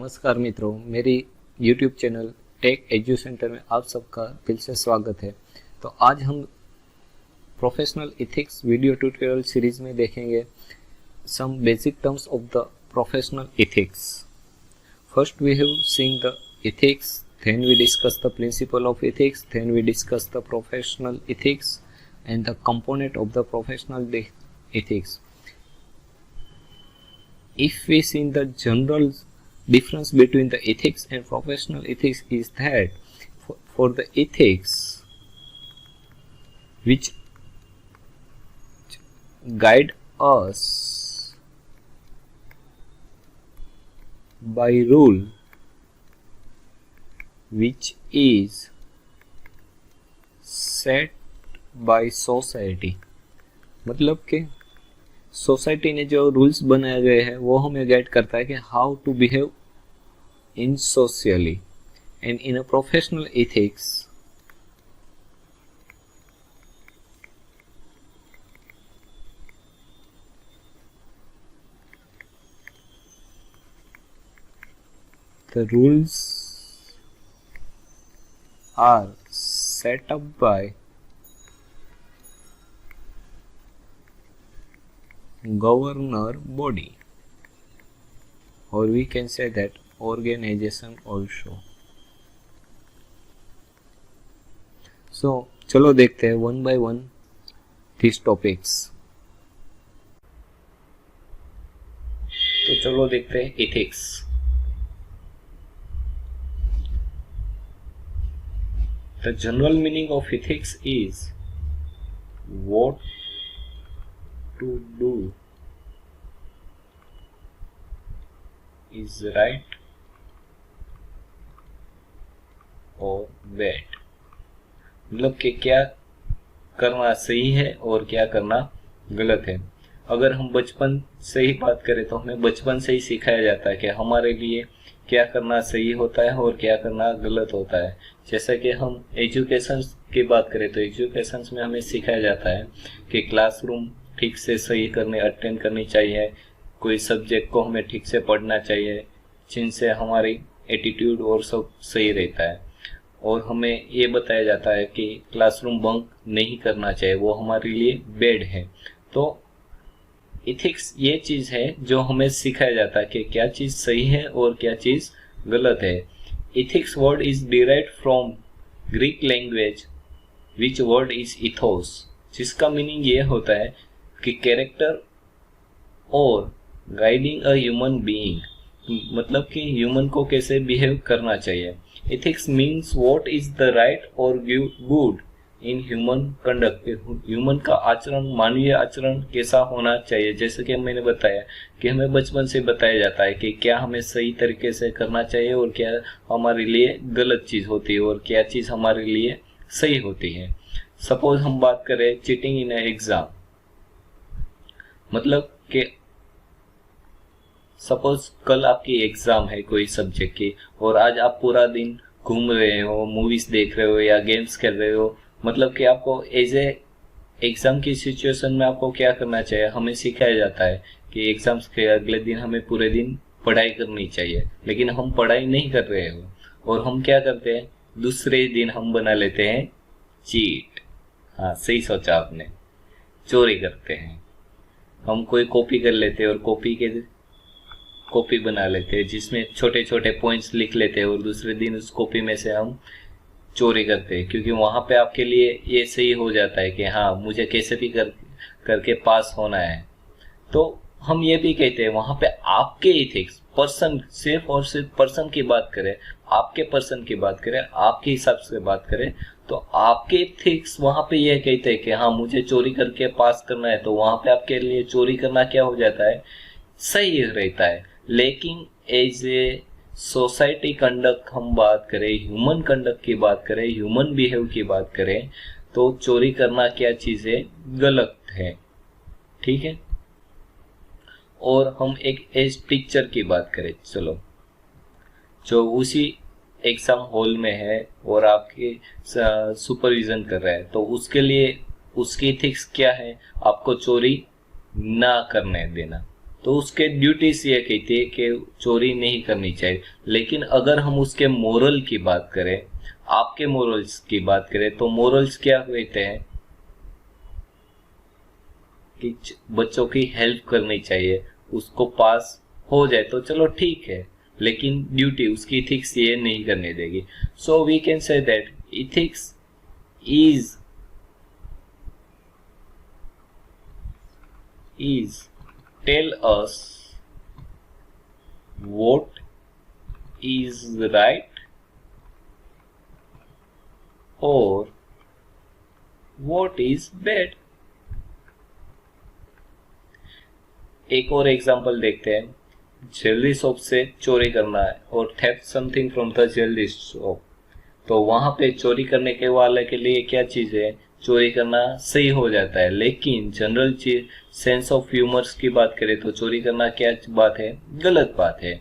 नमस्कार मित्रों, मेरी YouTube channel Tech Edu Centre में आप सबका दिल से स्वागत है। तो आज हम professional ethics video tutorial series में देखेंगे some basic terms of the professional ethics. First we have seen the ethics, then we discuss the principle of ethics, then we discuss the professional ethics and the component of the professional ethics. If we see the general difference between the ethics and professional ethics is that for the ethics which guide us by rule which is set by society, मतलब कि society ने जो rules बनाए गए हैं वो हमें guide करता है कि how to behave in socially and in a professional ethics the rules are set up by governor body, or we can say that organization also. So चलो देखते हैं one by one these topics. तो चलो देखते हैं ethics. The general meaning of ethics is what to do is right or bad, मतलब कि क्या करना सही है और क्या करना गलत है। अगर हम बचपन से ही बात करें तो हमें बचपन से ही सिखाया जाता है कि हमारे लिए क्या करना सही होता है और क्या करना गलत होता है। जैसा कि हम एजुकेशन की बात करें तो एजुकेशन में हमें सिखाया जाता है कि क्लासरूम ठीक से सही करने अटेंड करनी चाहिए, कोई सब्जेक्ट को हमें ठीक से पढ़ना चाहिए जिनसे हमारी एटीट्यूड और सब सही रहता है। और हमें ये बताया जाता है कि क्लासरूम बंक नहीं करना चाहिए, वो हमारे लिए बैड है। तो एथिक्स ये चीज़ है जो हमें सिखाया जाता है कि क्या चीज़ सही है और क्या चीज़ गलत है। Ethics word is derived from Greek language which word is ethos, जिसका मीनिंग ये होता है कि कैरेक्टर और गाइडिंग अ ह्यूमन बीइंग, मतलब कि ह्यूमन को कैसे बिहेव करना चाहिए। Ethics means what is the right और good in human conduct, human का आचरण, मानवीय आचरण कैसा होना चाहिए। जैसे कि मैंने बताया कि हमें बचपन से बताया जाता है कि क्या हमें सही तरीके से करना चाहिए और क्या हमारे लिए गलत चीज़ होती है और क्या चीज़ हमारे लिए सही होती है। सपोज हम बात करें चीटिंग इन एग्जाम, मतलब कि सपोज कल आपकी एग्जाम है कोई सब्जेक्ट की और आज आप पूरा दिन घूम रहे हो, मूवीज देख रहे हो या गेम्स खेल रहे हो, मतलब कि आपको एज ए एग्जाम की सिचुएशन में आपको क्या करना चाहिए। हमें सिखाया जाता है कि एग्जाम्स के अगले दिन हमें पूरे दिन पढ़ाई करनी चाहिए, लेकिन हम पढ़ाई नहीं कर रहे हो और हम क्या करते हैं, दूसरे दिन हम बना लेते हैं चीट। हाँ, सही सोचा आपने, चोरी करते हैं। हम कोई कॉपी कर लेते हैं और कॉपी बना लेते हैं जिसमें छोटे छोटे पॉइंट्स लिख लेते हैं और दूसरे दिन उस कॉपी में से हम चोरी करते हैं, क्योंकि वहाँ पे आपके लिए ये सही हो जाता है कि हाँ मुझे कैसे भी करके पास होना है। तो हम ये भी कहते हैं वहाँ पे आपके इथिक्स, पर्सन, सिर्फ और सिर्फ पर्सन की बात करें, आपके पर्सन की बात करें, आपके हिसाब से बात करें तो आपके इथिक्स वहाँ पे ये कहते हैं कि हाँ मुझे चोरी करके पास करना है, तो वहाँ पे आपके लिए चोरी करना क्या हो जाता है, सही रहता है। लेकिन एज ए सोसाइटी कंडक्ट हम बात करें, ह्यूमन कंडक्ट की बात करें, ह्यूमन बिहेव की बात करें तो चोरी करना क्या चीज़ है, गलत है। ठीक है। और हम एक एज टीचर की बात करें, चलो, जो उसी एग्जाम हॉल में है और आपके सुपरविजन कर रहा है, तो उसके लिए उसकी एथिक्स क्या है, आपको चोरी ना करने देना। तो उसके ड्यूटीज ये कहती है कि चोरी नहीं करनी चाहिए। लेकिन अगर हम उसके मोरल की बात करें, आपके मोरल्स की बात करें, तो मोरल्स क्या कहते हैं कि बच्चों की हेल्प करनी चाहिए, उसको पास हो जाए तो चलो ठीक है, लेकिन ड्यूटी उसकी इथिक्स ये नहीं करने देगी। So we can say that ethics is tell us what is right or what is bad। एक और एग्जांपल देखते हैं। ज्वेलरी शॉप से चोरी करना है और theft something from the jewellery shop, तो वहां पे चोरी करने के वाले के लिए क्या चीज है, चोरी करना सही हो जाता है। लेकिन जनरल चीज सेंस ऑफ ह्यूमर्स की बात करें तो चोरी करना क्या बात है, गलत बात है।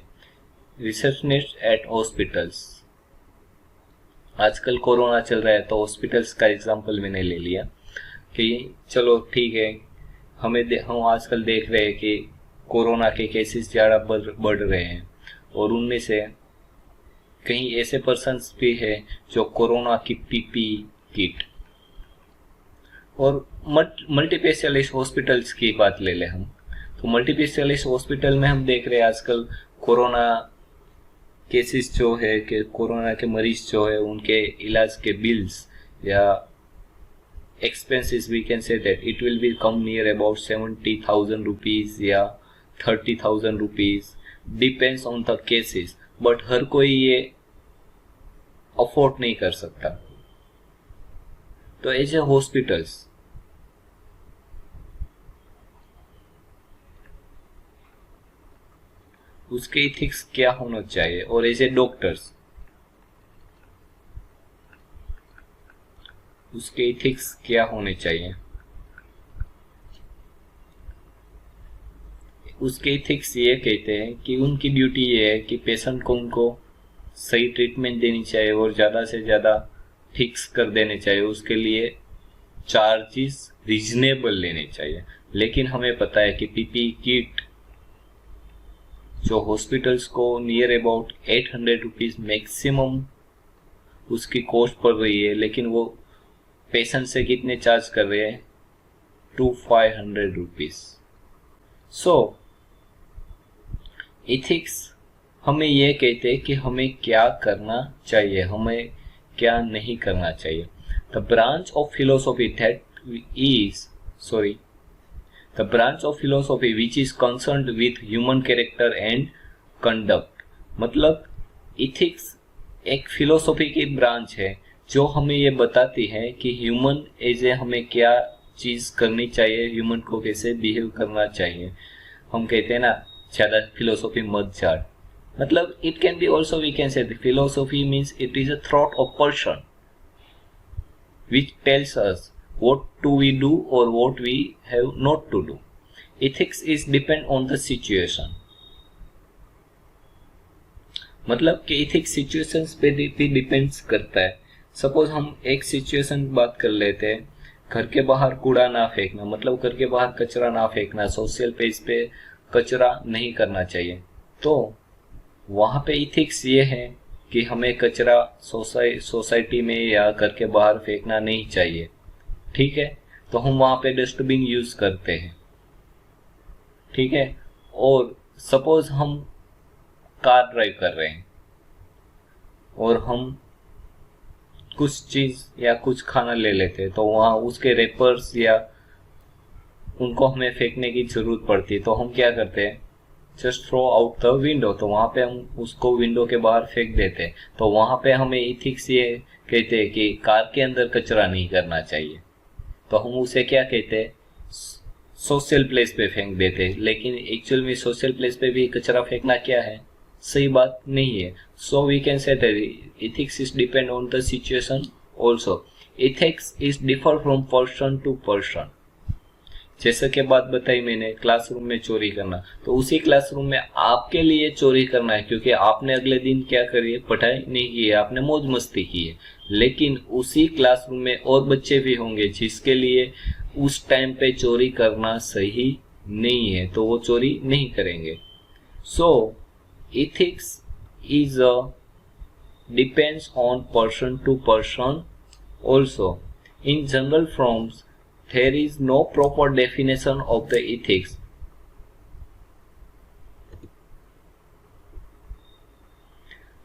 रिसेप्शनिस्ट एट हॉस्पिटल्स, आजकल कोरोना चल रहा है तो हॉस्पिटल्स का एग्जांपल मैंने ले लिया कि चलो ठीक है, हम आजकल देख रहे हैं कि कोरोना के केसेस ज़्यादा बढ़ रहे हैं और उनमें से कई ऐसे पर्सन्स भी हैं जो कोरोना की पीपी किट और मल्टी स्पेशलिस्ट हॉस्पिटल्स की बात ले लें हम, तो मल्टी स्पेशलिस्ट हॉस्पिटल में हम देख रहे हैं आजकल कोरोना केसेस जो है कि कोरोना के मरीज जो है उनके इलाज के बिल्स या expenses, we can say that it will be come near about 70,000 rupees या 30,000 rupees, depends on the cases, but हर कोई ये अफोर्ड नहीं कर सकता। तो एज ए हॉस्पिटल्स उसके इथिक्स क्या होना चाहिए, और एज ए डॉक्टर्स उसके इथिक्स क्या होने चाहिए। उसके इथिक्स ये कहते हैं कि उनकी ड्यूटी ये है कि पेशेंट को उनको सही ट्रीटमेंट देनी चाहिए और ज़्यादा से ज़्यादा फिक्स कर देने चाहिए, उसके लिए चार्जेस रीजनेबल लेने चाहिए। लेकिन हमें पता है कि पीपी किट जो हॉस्पिटल्स को नियर अबाउट 800 रुपीज़ मैक्सिमम उसकी कॉस्ट पड़ रही है, लेकिन वो पेशेंट से कितने चार्ज कर रहे हैं, 500 रुपीज। सो इथिक्स हमें यह कहते हैं कि हमें क्या करना चाहिए, हमें क्या नहीं करना चाहिए। The branch of philosophy which is concerned with human character and conduct. मतलब इथिक्स एक फिलोसॉफी की ब्रांच है जो हमें ये बताती है कि ह्यूमन एज ए हमें क्या चीज करनी चाहिए, ह्यूमन को कैसे बिहेव करना चाहिए। हम कहते हैं ना ज्यादा फिलोसॉफी मत झाड़, मतलब it can be also we can say philosophy means it is a thought of person which tells us what to we do और what we have not to do. Ethics is depend on the situation, मतलब कि ethics situations पे भी depends करता है। Suppose हम एक situation बात कर लेते हैं, घर के बाहर कूड़ा ना फेंकना, मतलब घर के बाहर कचरा ना फेंकना, सोशल पेज पे कचरा नहीं करना चाहिए। तो वहाँ पे इथिक्स ये है कि हमें कचरा सोसाइटी में या घर के बाहर फेंकना नहीं चाहिए, ठीक है। तो हम वहाँ पे डस्टबिन यूज करते हैं, ठीक है। और सपोज हम कार ड्राइव कर रहे हैं और हम कुछ चीज या कुछ खाना ले लेते हैं, तो वहाँ उसके रेपर्स या उनको हमें फेंकने की जरूरत पड़ती है, तो हम क्या करते हैं, just throw out the window, तो वहाँ पे हम उसको विंडो के बाहर फेंक देते हैं। तो वहाँ पे हमें इथिक्स ये कहते हैं कि कार के अंदर कचरा नहीं करना चाहिए, तो हम उसे क्या कहते हैं, सोशल प्लेस पे फेंक देते हैं। लेकिन एक्चुअल में सोशल प्लेस पे भी कचरा फेंकना क्या है, सही बात नहीं है। So we can say ethics is depend on the situation also. Ethics is differ from person to person. जैसे कि बात बताई मैंने क्लासरूम में चोरी करना, तो उसी क्लासरूम में आपके लिए चोरी करना है क्योंकि आपने अगले दिन क्या करी है, पढ़ाई नहीं की है, आपने मौज मस्ती की है। लेकिन उसी क्लासरूम में और बच्चे भी होंगे जिसके लिए उस टाइम पे चोरी करना सही नहीं है तो वो चोरी नहीं करेंगे। सो ethics is a depends on person to person also. In general forms, there is no proper definition of the ethics.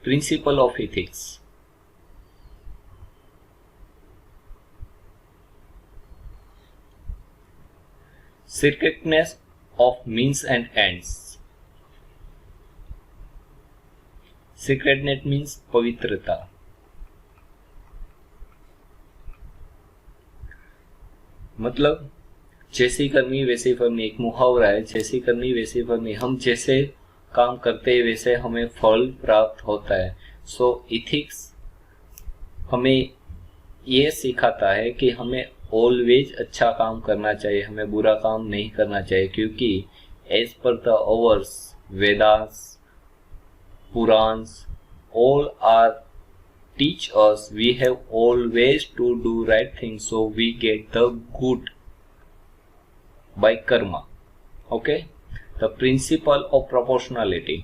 Principle of ethics. Strictness of means and ends. Sacredness means पवित्रता। मतलब जैसी करनी वैसी फलनी, एक मुहावरा है, जैसी करनी वैसी फलनी। हम जैसे काम करते हैं वैसे हमें फल प्राप्त होता है। सो इथिक्स हमें ये सिखाता है कि हमें ऑलवेज अच्छा काम करना चाहिए, हमें बुरा काम नहीं करना चाहिए, क्योंकि as per the ours, Vedas, Purans, all are teach us we have always to do right things, so we get the good by karma. Okay, the principle of proportionality.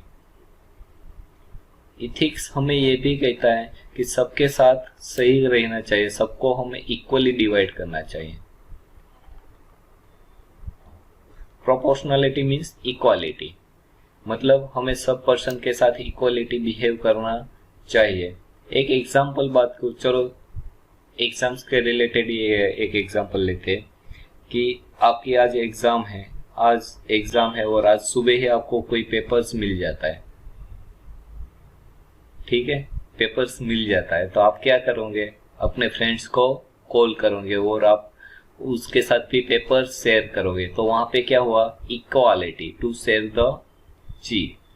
Ethics हमें ये भी कहता है कि सबके साथ सही रहना चाहिए, सबको हमें इक्वली डिवाइड करना चाहिए। Proportionality means equality, मतलब हमें सब पर्सन के साथ इक्वलिटी बिहेव करना चाहिए। एक एग्जाम्पल बात को, चलो एग्जाम्स के रिलेटेड ये एक एग्जाम्पल लेते हैं कि आपकी आज एग्जाम है और आज सुबह ही आपको कोई पेपर्स मिल जाता है। ठीक है, पेपर्स मिल जाता है तो आप क्या करोगे, अपने फ्रेंड्स को कॉल करोगे और आप उसके साथ भी पेपर शेयर करोगे। तो वहां पे क्या हुआ, equality, to share the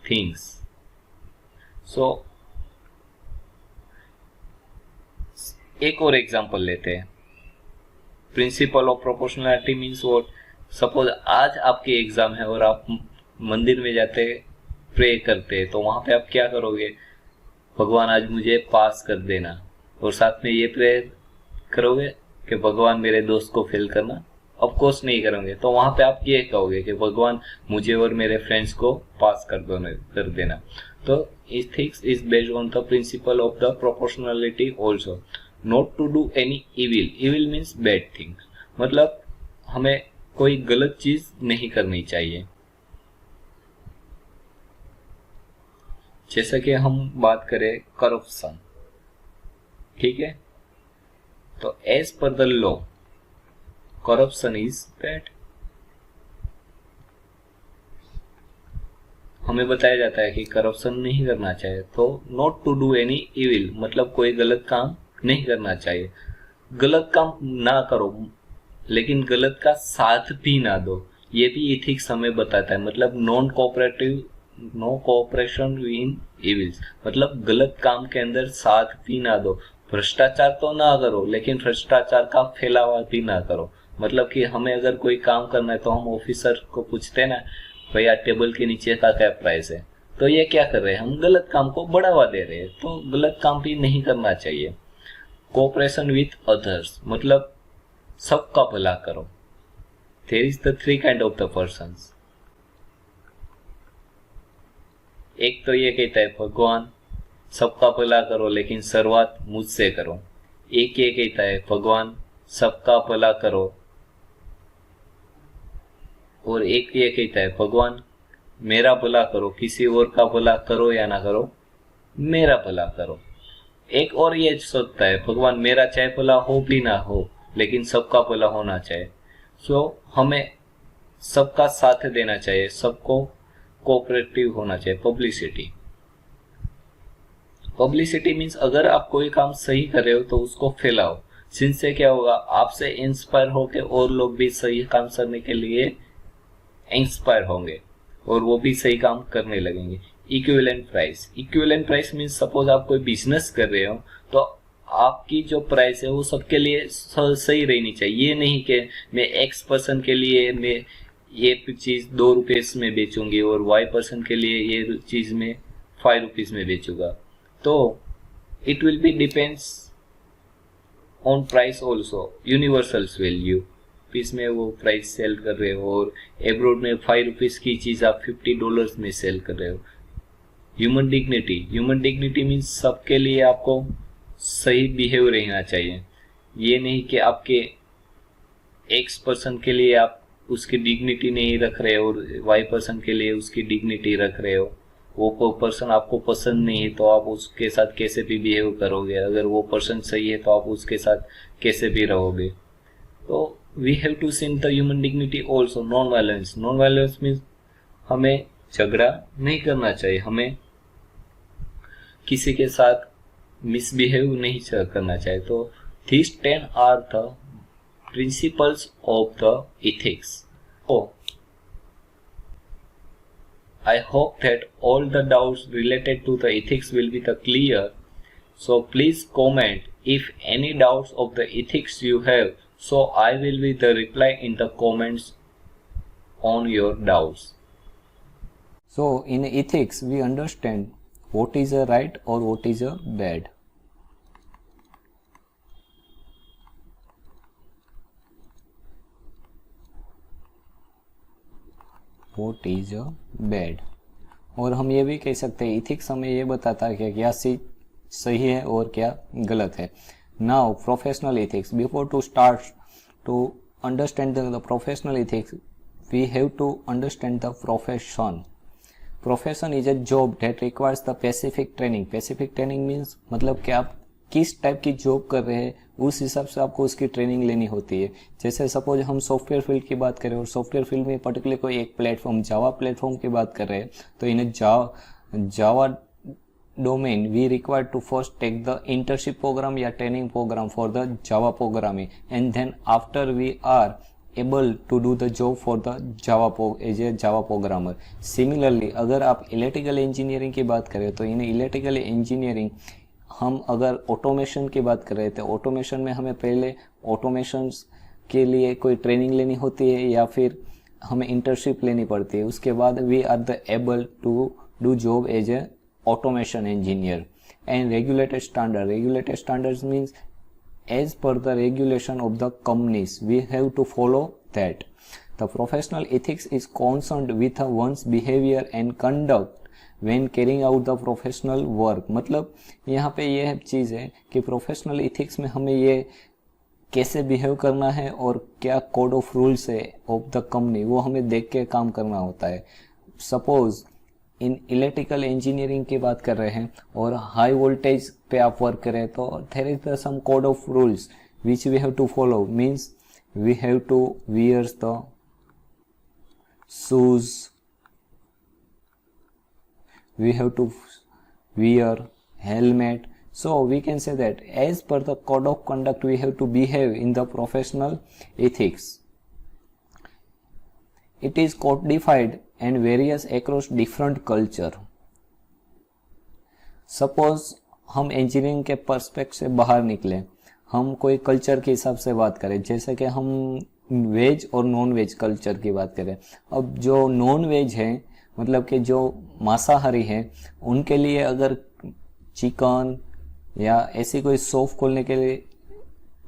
things. So एक और एग्जांपल लेते हैं। Principle of proportionality means what, suppose आज आपकी एग्जाम है और आप मंदिर में जाते प्रे करते हैं, तो वहां पे आप क्या करोगे, भगवान आज मुझे पास कर देना, और साथ में ये प्रेयर करोगे कि भगवान मेरे दोस्त को फेल करना। ऑफ कोर्स नहीं करोगे, तो वहां पे आप ये कहोगे कि भगवान मुझे और मेरे फ्रेंड्स को पास कर देना। तो ethics is based on the principle of the proportionality also, not to do any evil. Evil means bad things, मतलब हमें कोई गलत चीज नहीं करनी चाहिए। जैसा कि हम बात करें करप्शन, ठीक है, तो as per the law corruption is bad. हमें बताया जाता है कि करप्शन नहीं करना चाहिए, तो not to do any evil, मतलब कोई गलत काम नहीं करना चाहिए। गलत काम ना करो, लेकिन गलत का साथ भी ना दो, ये भी इथिक्स हमें बताता है। मतलब नो कोऑपरेशन इन इविल्स, मतलब गलत काम के अंदर साथ भी ना दो। भ्रष्टाचार तो ना करो, लेकिन भ्रष्टाचार का फैलावा भी ना करो। मतलब कि हमें अगर कोई काम करना है तो हम ऑफिसर को पूछते हैं ना, भैया टेबल के नीचे का क्या प्राइस है, तो ये क्या कर रहे हैं, हम गलत काम को बढ़ावा दे रहे हैं, तो गलत काम भी नहीं करना चाहिए। कोऑपरेशन विथ अदर्स, मतलब सबका भला करो। There is the three kind of the persons. एक तो ये कहता है भगवान सबका भला करो लेकिन शुरुआत मुझसे करो। एक ये कहता है भगवान सबका भला करो, और एक ये कहता है भगवान मेरा भला करो, किसी और का भला करो या ना करो, मेरा भला करो। एक और ये सोचता है भगवान मेरा चाहे भला हो भी ना हो, लेकिन सबका भला होना चाहिए। सो हमें सबका साथ देना चाहिए, सबको कोऑपरेटिव होना चाहिए। पब्लिसिटी मीन्स अगर आप कोई काम सही कर रहे हो तो उसको फैलाओ, जिनसे क्या होगा, आपसे इंस्पायर होकर और लोग भी सही काम करने के लिए इंस्पायर होंगे और वो भी सही काम करने लगेंगे। इक्विवेलेंट प्राइस मीन्स सपोज आप कोई बिजनेस कर रहे हो तो आपकी जो प्राइस है वो सबके लिए सही रहनी चाहिए। ये नहीं कि मैं एक्स पर्सन के लिए मैं ये चीज 2 रुपये में बेचूंगी और वाई पर्सन के लिए ये चीज में 5 रुपीज में बेचूंगा। तो it will B depends on price also, universal value. Rupees में वो प्राइस सेल कर रहे हो और एब्रोड में 5 रुपीज़ की चीज़ आप $50 में सेल कर रहे हो। ह्यूमन डिग्निटी मीन्स सबके लिए आपको सही बिहेव रहना चाहिए। ये नहीं कि आपके एक्स पर्सन के लिए आप उसकी डिग्निटी नहीं रख रहे हो और वाई पर्सन के लिए उसकी डिग्निटी रख रहे हो। वो पर्सन आपको पसंद नहीं है तो आप उसके साथ कैसे भी बिहेव करोगे, अगर वो पर्सन सही है तो आप उसके साथ कैसे भी रहोगे। तो we have to see the human dignity also. Non violence means हमें झगड़ा नहीं करना चाहिए, हमें किसी के साथ मिसबिहेव नहीं करना चाहिए। तो these 10 are the principles of the ethics. So, I hope that all the doubts related to the ethics will be clear. So please comment if any doubts of the ethics you have. So I will be the reply in the comments on your doubts. So in ethics we understand what is a right or what is a bad. What is a bad. और हम ये भी कह सकते हैं ethics हमें ये बताता है कि क्या सही है और क्या गलत है। Now professional ethics, before to start to understand the professional ethics we have to understand the profession. Profession is a job that requires the specific training. Specific training means मतलब कि आप किस टाइप की जॉब कर रहे हैं उस हिसाब से आपको उसकी ट्रेनिंग लेनी होती है. जैसे सपोज हम सॉफ्टवेयर फील्ड की बात करें और सॉफ्टवेयर फील्ड में पर्टिकुलर कोई एक प्लेटफॉर्म जावा प्लेटफॉर्म की बात कर रहे हैं तो in Java domain we require to first take the internship programme या training programme for the Java programming and then after we are able to do the job for the as a Java programmer. Similarly अगर आप electrical engineering की बात करें तो in electrical engineering हम अगर automation की बात कर रहे थे, ऑटोमेशन में हमें पहले ऑटोमेशन के लिए कोई ट्रेनिंग लेनी होती है या फिर हमें इंटर्नशिप लेनी पड़ती है. उसके बाद we are the able to do job as a automation engineer. And regulated standards means as per the regulation of the companies we have to follow that. The professional ethics is concerned with one's behavior and conduct when carrying out the professional work. मतलब यहाँ पे ये चीज़ है कि professional ethics में हमें ये कैसे बिहेव करना है और क्या कोड ऑफ रूल्स है ऑफ द कंपनी वो हमें देख के काम करना होता है. सपोज इन इलेक्ट्रिकल इंजीनियरिंग की बात कर रहे हैं और हाई वोल्टेज पे आप वर्क करें तो there is some code of rules which we have to follow. Means we have to wear the shoes, we have to wear helmet. So we can say that as per the code of conduct we have to behave in the professional ethics. It is codified and varies across different culture. Suppose हम engineering के पर्सपेक्ट से बाहर निकले, हम कोई culture के हिसाब से बात करें, जैसे कि हम वेज और नॉन वेज कल्चर की बात करें. अब जो नॉन वेज है मतलब कि जो मांसाहारी है उनके लिए अगर चिकन या ऐसी कोई शॉप खोलने के लिए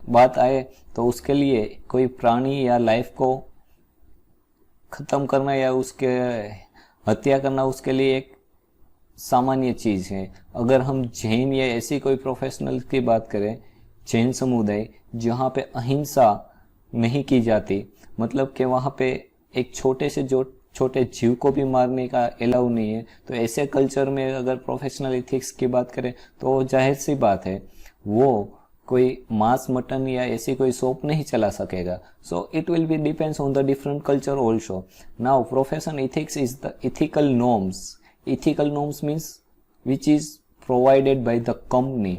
बात आए तो उसके लिए कोई प्राणी या लाइफ को ख़त्म करना या उसके हत्या करना उसके लिए एक सामान्य चीज़ है. अगर हम जैन या ऐसी कोई प्रोफेशनल की बात करें, जैन समुदाय जहाँ पे अहिंसा नहीं की जाती, मतलब कि वहाँ पे एक छोटे जीव को भी मारने का अलाउ नहीं है, तो ऐसे कल्चर में अगर प्रोफेशनल इथिक्स की बात करें तो जाहिर सी बात है वो कोई मांस मटन या ऐसी कोई शॉप नहीं चला सकेगा. So it will B depends on the different culture also. Now profession ethics is the ethical norms. Ethical norms means which is provided by the company.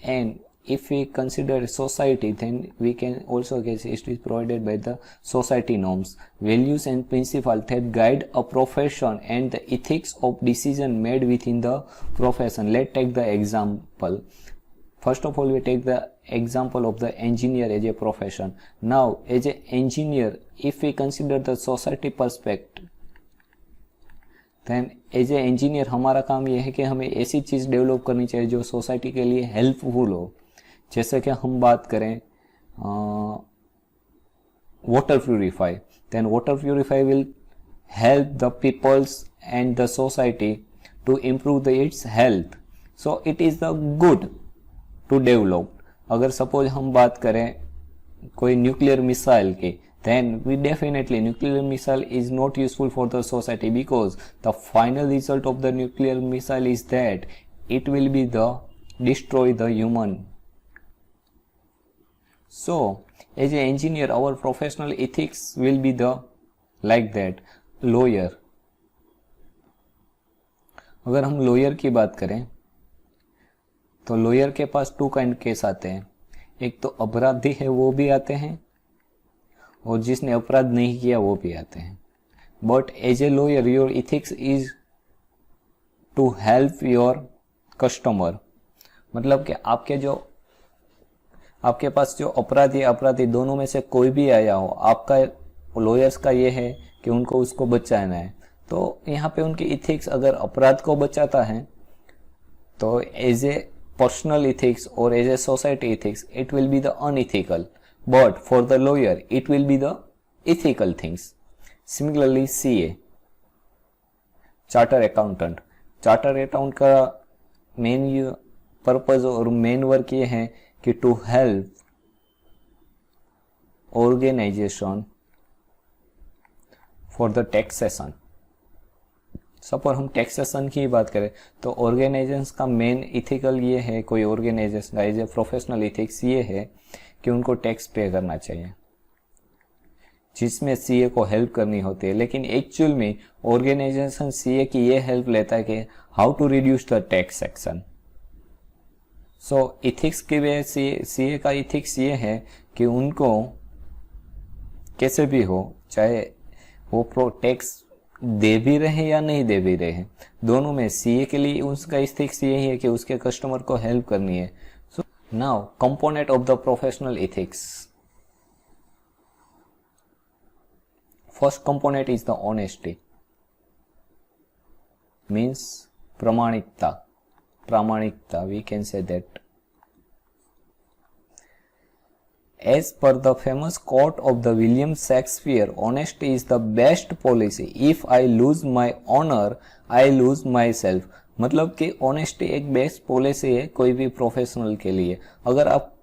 And if we consider society then we can also guess it is provided by the society norms, values and principles that guide a profession and the ethics of decision made within the profession. Let's take the example. First of all we take the example of the engineer as a profession. Now as a engineer if we consider the society perspective then as a engineer हमारा काम यह है कि हमें ऐसी चीज़ develop करनी चाहिए जो सोसाइटी के लिए हेल्पफुल हो. जैसे कि हम बात करें water purify, then water purify will help the peoples and the society to improve its health. So it is the good to develop. अगर सपोज हम बात करें कोई न्यूक्लियर मिसाइल की, then we definitely nuclear missile is not useful for the society, because the final result of the nuclear missile is that it will be the destroy the human. So as an engineer our professional ethics will be the like that. lawyer, अगर हम lawyer की बात करें तो lawyer के पास 2 kind case आते हैं, एक तो अपराधी है वो भी आते हैं और जिसने अपराध नहीं किया वो भी आते हैं. But as a lawyer your ethics is to help your customer. मतलब कि आपके पास जो अपराधी दोनों में से कोई भी आया हो, आपका लॉयर्स का ये है कि उनको उसको बचाना है. तो यहाँ पे उनकी इथिक्स अगर अपराध को बचाता है तो एज ए पर्सनल इथिक्स और as a society ethics it will be the unethical. But for the lawyer, it will be the ethical things. Similarly, CA, charter accountant. Charter account का मेन पर्पज और main work ये है कि to help organisation for the taxation. Suppose हम taxation की बात करें तो ऑर्गेनाइजेशन का मेन इथिकल ये है, कोई ऑर्गेनाइजेशन का एज ए प्रोफेशनल इथिक्स ये है कि उनको टैक्स पे करना चाहिए, जिसमें सीए को हेल्प करनी होती है. लेकिन एक्चुअल में ऑर्गेनाइजेशन सीए की ये हेल्प लेता है कि how to reduce the tax section. So ethics की वजह से सीए का इथिक्स ये है कि उनको कैसे भी हो, चाहे वो टैक्स दे भी रहे या नहीं दे भी रहे, दोनों में सीए के लिए उसका इथिक्स यही है कि उसके कस्टमर को हेल्प करनी है. Now, component of the professional ethics. First component is the honesty. Means pramanikta. We can say that. As per the famous quote of the William Shakespeare, honesty is the best policy. If I lose my honor, I lose myself. मतलब कि honesty एक best policy है कोई भी professional के लिए. अगर आप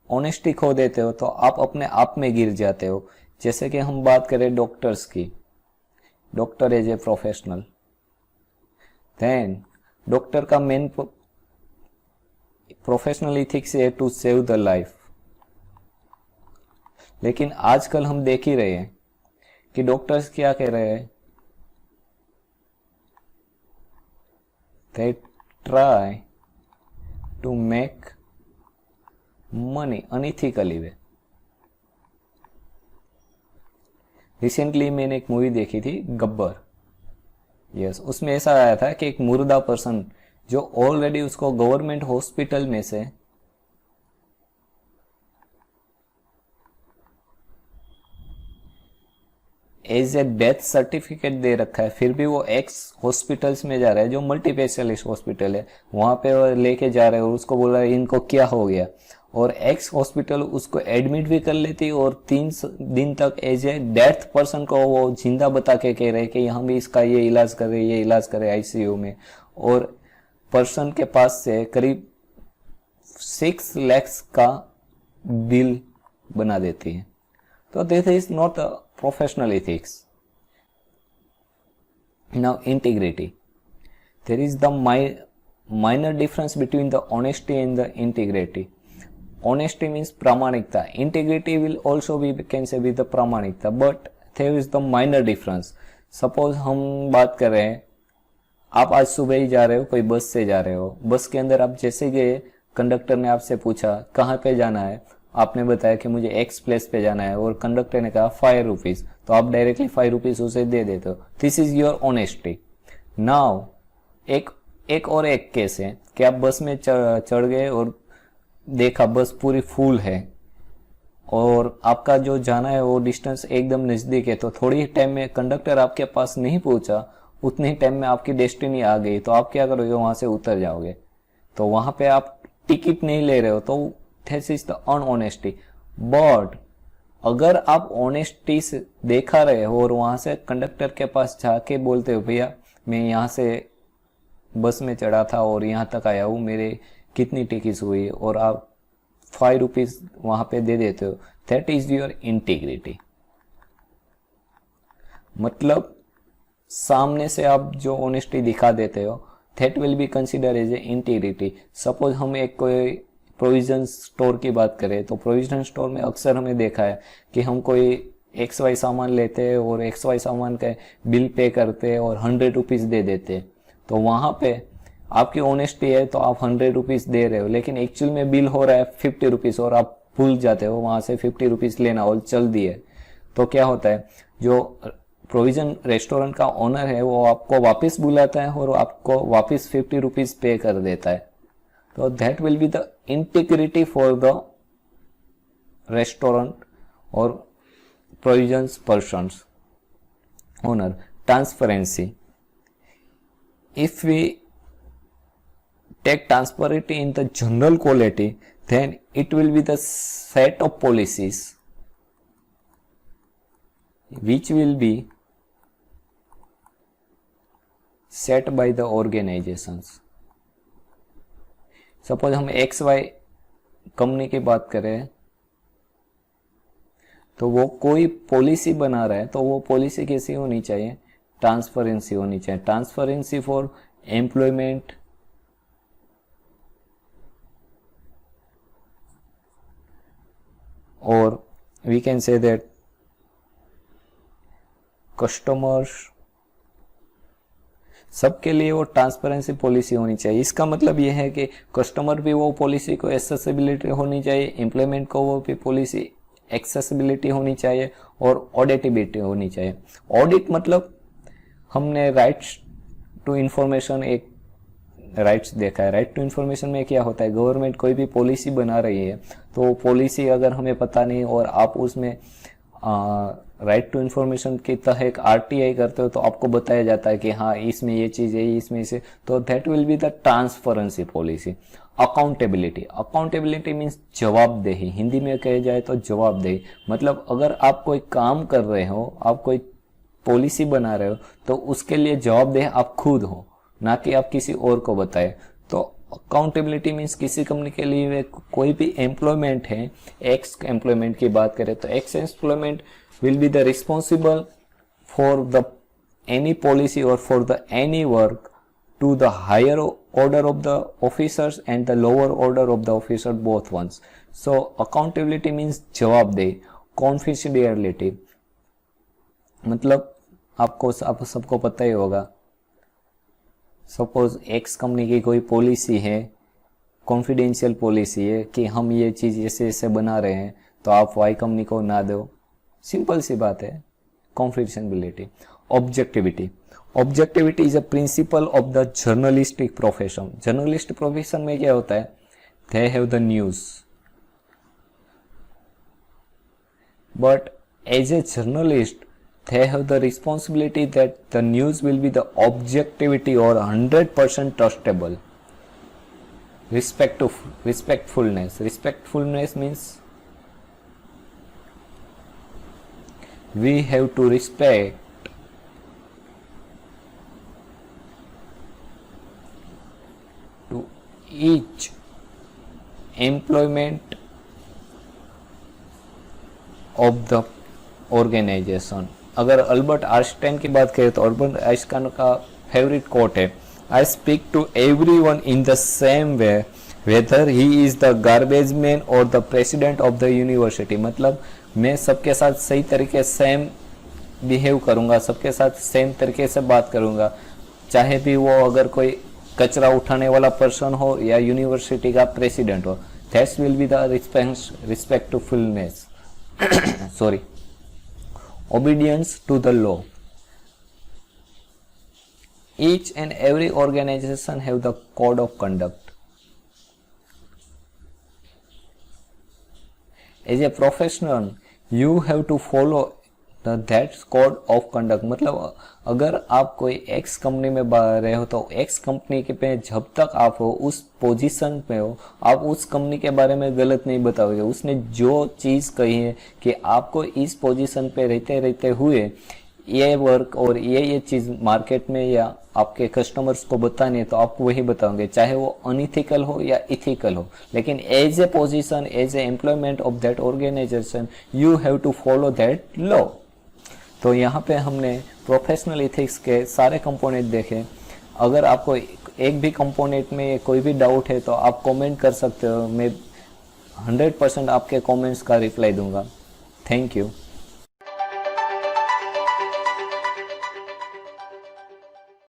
ऑनेस्टी खो देते हो तो आप अपने आप में गिर जाते हो. जैसे कि हम बात करें डॉक्टर्स की, doctor as a professional, then doctor का मेन प्रोफेशनल इथिक्स है टू सेव द लाइफ. लेकिन आजकल हम देख ही रहे हैं कि डॉक्टर्स क्या कह रहे हैं, they try to make money unethically way. Recently मैंने एक मूवी देखी थी गब्बर. यस, उसमें ऐसा आया था कि एक मुर्दा पर्सन जो ऑलरेडी उसको गवर्नमेंट हॉस्पिटल में से एज ए डेथ सर्टिफिकेट दे रखा है, फिर भी वो एक्स हॉस्पिटल्स में जा रहा है जो मल्टी स्पेशलिस्ट हॉस्पिटल है, वहां पे वो लेके जा रहे हैं और उसको बोल रहा है इनको क्या हो गया, और एक्स हॉस्पिटल उसको एडमिट भी कर लेती और 3 दिन तक एज ए डेथ पर्सन को वो जिंदा बता के कह रहे कि हम इसका ये इलाज करे आईसीयू में, और पर्सन के पास से करीब 6 लाख का बिल बना देती है. तो this is not professional ethics. Now integrity. There is the minor difference between the honesty and the integrity. Honesty means pramanikta. Integrity will also be, can say, with the pramanikta, but there is the minor difference. Suppose हम बात कर रहे हैं, आप आज सुबह ही जा रहे हो, कोई बस से जा रहे हो, बस के अंदर आप जैसे गए, कंडक्टर ने आपसे पूछा कहाँ पे जाना है, आपने बताया कि मुझे एक्स प्लेस पे जाना है और कंडक्टर ने कहा 5 रुपीज, तो आप डायरेक्टली 5 रुपीज उसे दे देते हो. This is your honesty. Now एक और एक केस है कि आप बस में चढ़ गए और देखा बस पूरी फुल है और आपका जो जाना है वो डिस्टेंस एकदम नजदीक है, तो थोड़ी टाइम में कंडक्टर आपके पास नहीं पहुंचा, उतने टाइम में आपकी डेस्टिनी आ गई, तो आप क्या करोगे, वहां से उतर जाओगे. तो वहां पे आप टिकट नहीं ले रहे हो, तो दिस इज द अनऑनेस्टी. बट अगर आप ऑनेस्टी से देखा रहे हो और वहां से कंडक्टर के पास जाके बोलते हो भैया मैं यहाँ से बस में चढ़ा था और यहाँ तक आया हूँ, मेरे कितनी टिकट हुई, और आप 5 रुपीज वहां पे दे देते हो, दैट इज योर इंटीग्रिटी। मतलब सामने से आप जो ऑनेस्टी दिखा देते हो that will be consider as a integrity. Suppose हम एक कोई प्रोविजन स्टोर की बात करें तो प्रोविजन स्टोर में अक्सर हमें देखा है कि हम कोई एक्स वाई सामान लेते हैं और एक्स वाई सामान का बिल पे करते हैं और 100 रुपीज दे देते हैं। तो वहां पे आपकी ऑनेस्टी है तो आप 100 रुपीज दे रहे हो, लेकिन एक्चुअल में बिल हो रहा है 50 रुपीज और आप भूल जाते हो वहां से 50 रुपीज लेना और चल दिए। तो क्या होता है, जो प्रोविजन रेस्टोरेंट का ओनर है वो आपको वापस बुलाता है और आपको वापस 50 रुपीज पे कर देता है। तो that will be the integrity for the restaurant और provision persons owner. Transparency, if we take transparency in the general quality, then it will be the set of policies which will be set by the organizations. Suppose हम x Y company की बात करें तो वो कोई policy बना रहा है तो वो पॉलिसी कैसी होनी चाहिए, ट्रांसपेरेंसी होनी चाहिए। ट्रांसपेरेंसी फॉर एम्प्लॉयमेंट, और we can say that customers, सबके लिए वो ट्रांसपेरेंसी पॉलिसी होनी चाहिए। इसका मतलब ये है कि कस्टमर भी वो पॉलिसी को एक्सेसिबिलिटी होनी चाहिए, एम्प्लॉयमेंट को वो भी पॉलिसी एक्सेसिबिलिटी होनी चाहिए और ऑडिटेबिलिटी होनी चाहिए। ऑडिट मतलब हमने राइट्स टू इंफॉर्मेशन एक राइट्स देखा है। राइट टू इंफॉर्मेशन में क्या होता है, गवर्नमेंट कोई भी पॉलिसी बना रही है तो वो पॉलिसी अगर हमें पता नहीं और आप उसमें राइट टू इंफॉर्मेशन के तहत आरटीआई करते हो तो आपको बताया जाता है कि हाँ इसमें ये चीज़ है, इसमें से, तो that will be the transparency policy. Accountability, accountability means जवाबदेही, हिंदी में कहे जाए तो जवाबदेही। मतलब अगर आप कोई काम कर रहे हो, आप कोई पॉलिसी बना रहे हो तो उसके लिए जवाबदेह आप खुद हो, ना कि आप किसी और को बताए। तो अकाउंटेबिलिटी मीन्स किसी कंपनी के लिए कोई भी एम्प्लॉयमेंट है, एक्स एम्प्लॉयमेंट की बात करें तो ex employment will be the responsible for the any policy और for the any work to the higher order of the officers and the lower order of the officer both ones. So accountability means जवाबदेही। confidentiality मतलब आप सबको पता ही होगा, suppose x company की कोई policy है, कॉन्फिडेंशियल पॉलिसी है कि हम ये चीज़ ऐसे ऐसे बना रहे हैं तो आप वाई कंपनी को ना दो, सिंपल सी बात है। Confidentiality. Objectivity, objectivity is a principle of the journalistic profession. Journalist profession में क्या होता है, they have the news, but as a journalist they have the responsibility that the news will be the objectivity or 100% trustable. Respectfulness. Respectfulness means we have to respect to each employment of the organization. अगर Albert Einstein की बात करें तो Albert Einstein का favourite quote है, I speak to everyone in the same way whether he is the garbage man और the president of the university. मतलब मैं सबके साथ सही तरीके से सेम बिहेव करूंगा, सबके साथ सेम तरीके से बात करूंगा, चाहे भी वो अगर कोई कचरा उठाने वाला पर्सन हो या यूनिवर्सिटी का प्रेसिडेंट हो। That's will be the respectfulness sorry obedience to the law. Each and every organization have the code of conduct. As a professional, you have to follow that's code of conduct, मतलब अगर आप कोई x company में रहे हो तो x company के पे जब तक आप हो उस पोजीशन पे हो, आप उस कंपनी के बारे में गलत नहीं बताओगे। उसने जो चीज़ कही है कि आपको इस पोजीशन पे रहते रहते हुए ये वर्क और ये चीज़ मार्केट में या आपके कस्टमर्स को बतानी है तो आप वही बताओगे, चाहे वो अनइथिकल हो या इथिकल हो। लेकिन as a position, as a employment of that organisation, you have to follow that law. तो यहाँ पे हमने प्रोफेशनल इथिक्स के सारे कंपोनेंट देखे। अगर आपको एक भी कंपोनेंट में कोई भी डाउट है तो आप कमेंट कर सकते हो, मैं 100% आपके कमेंट्स का रिप्लाई दूंगा। Thank you.